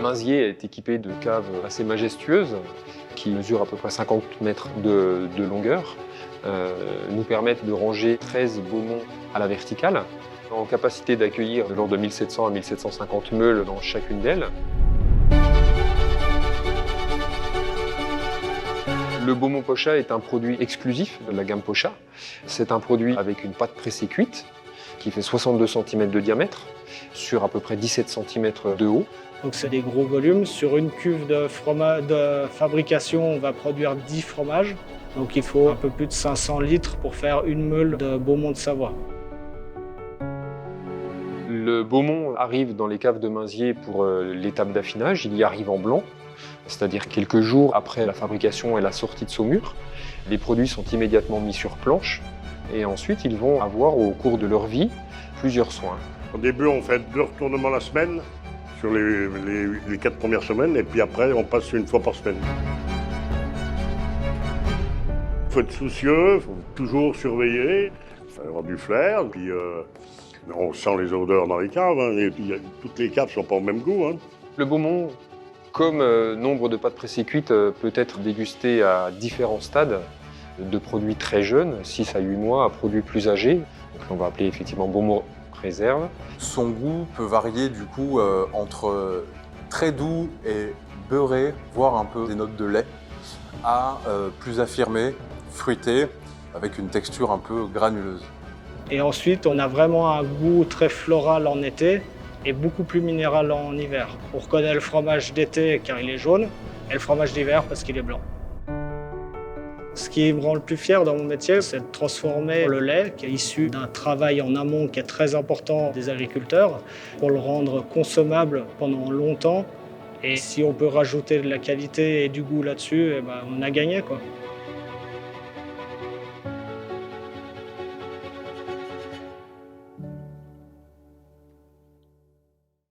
Mainzier est équipé de caves assez majestueuses qui mesurent à peu près 50 mètres de longueur, nous permettent de ranger 13 beaumons à la verticale, en capacité d'accueillir de l'ordre de 1700 à 1750 meules dans chacune d'elles. Le Beaumont Pocha est un produit exclusif de la gamme Pocha. C'est un produit avec une pâte pressée cuite qui fait 62 cm de diamètre sur à peu près 17 cm de haut. Donc c'est des gros volumes. Sur une cuve de fabrication, on va produire 10 fromages. Donc il faut un peu plus de 500 litres pour faire une meule de Beaumont de Savoie. Le Beaumont arrive dans les caves de Mainzier pour l'étape d'affinage. Il y arrive en blanc, c'est-à-dire quelques jours après la fabrication et la sortie de Saumur. Les produits sont immédiatement mis sur planche et ensuite ils vont avoir au cours de leur vie plusieurs soins. Au début, on fait 2 retournements la semaine sur les 4 premières semaines et puis après on passe une fois par semaine. Il faut être soucieux, il faut toujours surveiller, il faut avoir du flair, puis on sent les odeurs dans les caves, hein, et puis toutes les caves ne sont pas au même goût. Hein. Le Beaumont, comme nombre de pâtes pressées cuites, peut être dégusté à différents stades, de produits très jeunes, 6 à 8 mois, à produits plus âgés, donc on va appeler effectivement Beaumont réserve. Son goût peut varier du coup entre très doux et beurré, voire un peu des notes de lait, à plus affirmé, fruité, avec une texture un peu granuleuse. Et ensuite, on a vraiment un goût très floral en été et beaucoup plus minéral en hiver. On reconnaît le fromage d'été car il est jaune et le fromage d'hiver parce qu'il est blanc. Ce qui me rend le plus fier dans mon métier, c'est de transformer le lait qui est issu d'un travail en amont qui est très important des agriculteurs pour le rendre consommable pendant longtemps. Et si on peut rajouter de la qualité et du goût là-dessus, on a gagné, quoi.